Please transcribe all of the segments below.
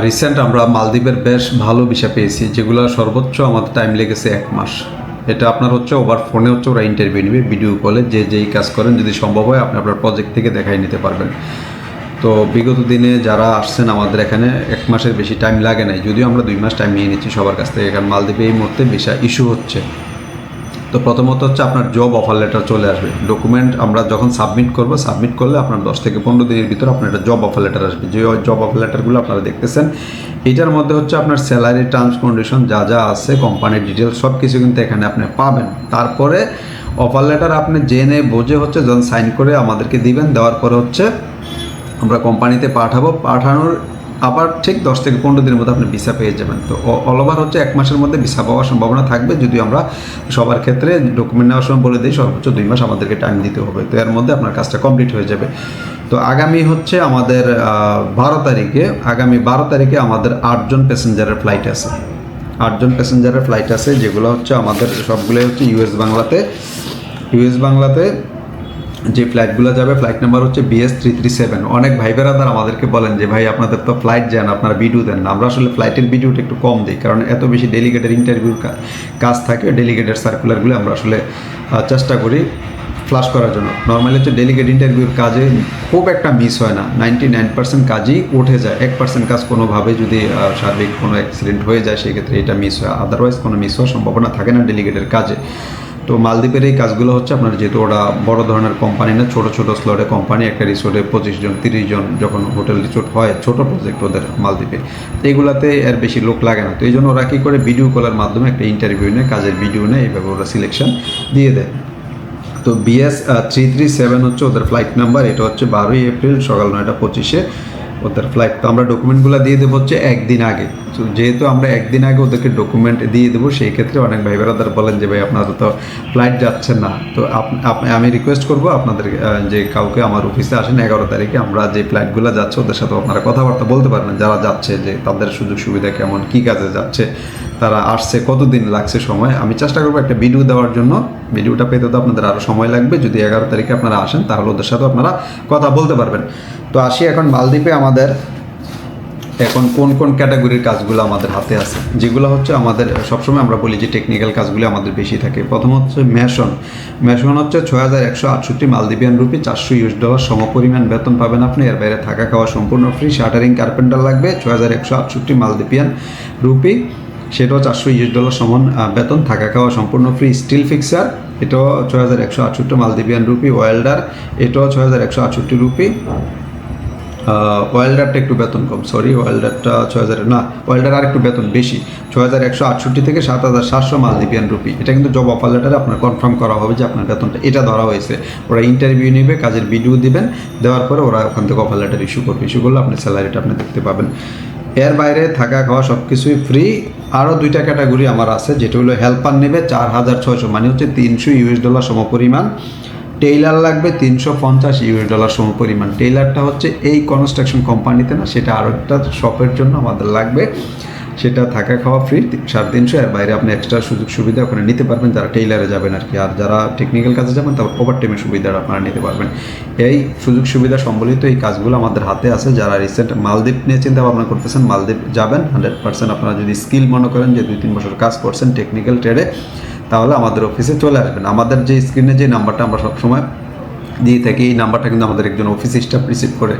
Recent আমরা মালদ্বীপের বেশ ভালো ভিসা পেয়েছি, যেগুলো সর্বোচ্চ আমাদের টাইম লেগেছে 1 মাস। এটা আপনার হচ্ছে ওভার ফোনে হচ্ছে ওরা ইন্টারভিউ নেবে ভিডিও কলে, যেই কাজ করেন যদি সম্ভব হয় আপনি আপনার প্রজেক্ট থেকে দেখাই নিতে পারবেন। তো বিগত দিনে যারা আসছেন আমাদের এখানে 1 মাসের বেশি টাইম লাগে নাই, যদিও আমরা 2 মাস টাইম নিয়ে নিচ্ছি সবার কাছ থেকে, কারণ মালদ্বীপে এই মুহূর্তে ভিসা ইস্যু হচ্ছে। তো প্রথমত হচ্ছে আপনার জব অফার লেটার চলে আসবে। ডকুমেন্ট আমরা যখন সাবমিট করলে আপনার 10 থেকে 15 দিনের ভিতরে আপনার একটা জব অফার লেটার আসবে। যে জব অফার লেটারগুলো আপনারা দেখতেছেন, এটার মধ্যে হচ্ছে আপনার স্যালারি, টার্মস কন্ডিশন যা আছে, কোম্পানির ডিটেলস সব কিছু কিন্তু এখানে আপনি পাবেন। তারপরে অফার লেটার আপনি জেনে বুঝে হচ্ছে যখন সাইন করে আমাদেরকে দিবেন, দেওয়ার পরে হচ্ছে আমরা কোম্পানিতে পাঠানোর আবার ঠিক 10 থেকে 15 দিনের মধ্যে আপনি ভিসা পেয়ে যাবেন। তো অল ওভার হচ্ছে 1 মাসের মধ্যে ভিসা পাওয়ার সম্ভাবনা থাকবে, যদি আমরা সবার ক্ষেত্রে ডকুমেন্ট নেওয়ার সময় বলে দিই সর্বোচ্চ 2 মাস আমাদেরকে টাইম দিতে হবে। তো এর মধ্যে আপনার কাজটা কমপ্লিট হয়ে যাবে। তো আগামী হচ্ছে আমাদের 12 তারিখে আমাদের 8 জন প্যাসেঞ্জারের ফ্লাইট আছে। 8 জন প্যাসেঞ্জারের ফ্লাইট আছে, যেগুলো হচ্ছে আমাদের সবগুলোই হচ্ছে ইউএস বাংলাতে যে ফ্লাইটগুলো যাবে, ফ্লাইট নাম্বার হচ্ছে BS337। অনেক ভাই বেরাদার আমাদেরকে বলেন যে ভাই আপনাদের তো ফ্লাইট যান, আপনারা ভিডিও দেন না। আমরা আসলে ফ্লাইটের ভিডিওটা একটু কম দিই, কারণ এত বেশি ডেলিগেটের ইন্টারভিউর কাজ থাকে। ডেলিগেটের সার্কুলারগুলো আমরা আসলে চেষ্টা করি ফ্লাশ করার জন্য। নর্মালি হচ্ছে ডেলিগেট ইন্টারভিউর কাজে খুব একটা মিস হয় না, 99% কাজই উঠে যায়। 1% কাজ কোনোভাবে যদি সার্বিক কোনো অ্যাক্সিডেন্ট হয়ে যায় সেক্ষেত্রে এটা মিস হয়, আদারওয়াইজ কোনো মিস হওয়ার সম্ভাবনা থাকে না ডেলিগেটের কাজে। তো মালদ্বীপের এই কাজগুলো হচ্ছে আপনার, যেহেতু ওরা বড় ধরনের কোম্পানি না, ছোটো স্লটে কোম্পানি, একটা রিসোর্টে 25 জন 30 জন যখন হোটেল রিসোর্ট হয়, ছোটো প্রজেক্ট ওদের মালদ্বীপে, এইগুলাতে এর বেশি লোক লাগে না। তো এই জন্য ওরা কী করে ভিডিও কলের মাধ্যমে একটা ইন্টারভিউ নেয়, কাজের ভিডিও নেয়, এইভাবে ওরা সিলেকশন দিয়ে দেয়। তো BS337 হচ্ছে ওদের ফ্লাইট নাম্বার। এটা হচ্ছে 12 এপ্রিল সকাল 9:25 ওদের ফ্লাইট। তো আমরা ডকুমেন্টগুলো দিয়ে দেবো হচ্ছে একদিন আগে। তো যেহেতু আমরা একদিন আগে ওদেরকে ডকুমেন্ট দিয়ে দেবো, সেই ক্ষেত্রে অনেক ভাই বেরাদার বলেন যে ভাই আপনারা তো ফ্লাইট যাচ্ছেন না। তো আমি রিকোয়েস্ট করবো আপনাদের যে কাউকে আমার অফিসে আসেন 11 তারিখে, আমরা যে ফ্লাইটগুলো যাচ্ছে ওদের সাথে আপনারা কথাবার্তা বলতে পারবেন, যারা যাচ্ছে, যে তাদের সুযোগ সুবিধা কেমন, কী কাজে যাচ্ছে, তারা আসছে, কতদিন লাগছে সময়। আমি চেষ্টা করবো একটা ভিডিও দেওয়ার জন্য। ভিডিওটা পেতে তো আপনাদের আরও সময় লাগবে। যদি 11 তারিখে আপনারা আসেন তাহলে ওদের সাথে আপনারা কথা বলতে পারবেন। তো আসি এখন মালদ্বীপে আমাদের এখন কোন ক্যাটাগরির কাজগুলো আমাদের হাতে আছে, যেগুলো হচ্ছে আমাদের সবসময় আমরা বলি যে টেকনিক্যাল কাজগুলো আমাদের বেশি থাকে। প্রথম হচ্ছে মেশন হচ্ছে 6168 মালদ্বীপিয়ান রুপি, $400 সমপরিমাণ বেতন পাবেন আপনি। এর বাইরে থাকা খাওয়া সম্পূর্ণ ফ্রি। শাটারিং কার্পেন্টার লাগবে 6168 মালদ্বীপিয়ান রুপি, সেটাও $400 সমান বেতন, থাকা খাওয়া সম্পূর্ণ ফ্রি। স্টিল ফিক্সার, এটাও 6168 মালদ্বীপিয়ান রুপি। ওয়েল্ডার, এটাও 6168 রুপি। ওয়েল্ডারটা একটু বেতন কম, ওয়েল্ডারটা 6000 না, ওয়েল্ডার আর একটু বেতন বেশি, 6168 থেকে 7700 মালদ্বীপিয়ান রুপি। এটা কিন্তু জব অফার লেটারে আপনার কনফার্ম করা হবে যে আপনার বেতনটা এটা ধরা হয়েছে। ওরা ইন্টারভিউ নেবে, কাজের ভিডিও দিবেন, দেওয়ার পরে ওরা ওখান থেকে অফার লেটার ইস্যু করলে আপনার স্যালারিটা আপনি দেখতে পাবেন। এর বাইরে থাকা খাওয়া সব কিছুই ফ্রি। আরও 2টা ক্যাটাগরি আমার আছে, যেটা হলো হেল্পার নেবে 4600, মানে হচ্ছে $300 সমপরিমাণ। টেইলার লাগবে $350 সমপরিমাণ। টেইলারটা হচ্ছে এই কনস্ট্রাকশন কোম্পানিতে না, সেটা আরও একটা শপের জন্য আমাদের লাগবে। সেটা থাকা খাওয়া ফ্রি 350। এর বাইরে আপনি এক্সট্রা সুযোগ সুবিধা ওখানে নিতে পারবেন যারা টেইলারে যাবেন আর কি। আর যারা টেকনিক্যাল কাজে যাবেন তারপর ওভারটাইমের সুবিধাটা আপনারা নিতে পারবেন। এই সুযোগ সুবিধা সম্বলিত এই কাজগুলো আমাদের হাতে আছে। যারা রিসেন্ট মালদ্বীপ নিয়ে চিন্তা ভাবনা করতেছেন, মালদ্বীপ যাবেন 100%, আপনারা যদি স্কিল মনে করেন যে 2-3 বছর কাজ করছেন টেকনিক্যাল ট্রেডে, তাহলে আমাদের অফিসে চলে আসবেন। আমাদের যে স্ক্রিনে যে নাম্বারটা আমরা সবসময় দিয়ে থাকি, এই নাম্বারটা কিন্তু আমাদের একজন অফিস স্টাফ রিসিভ করে।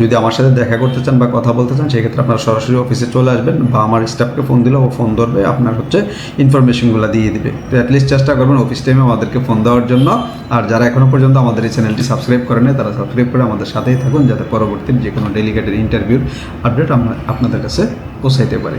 যদি আমার সাথে দেখা করতে চান বা কথা বলতে চান, সেক্ষেত্রে আপনারা সরাসরি অফিসে চলে আসবেন, বা আমার স্টাফকে ফোন দিলে ও ফোন ধরবে, আপনার হচ্ছে ইনফরমেশনগুলো দিয়ে দিবে। তো অ্যাটলিস্ট চেষ্টা করবেন অফিস টাইমে আমাদেরকে ফোন দেওয়ার জন্য। আর যারা এখনও পর্যন্ত আমাদের এই চ্যানেলটি সাবস্ক্রাইব করে নেয়, তারা সাবস্ক্রাইব করে আমাদের সাথেই থাকুন, যাতে পরবর্তী যে কোনো ডেলিগেটের ইন্টারভিউর আপডেট আপনাদের কাছে পৌঁছাইতে পারে।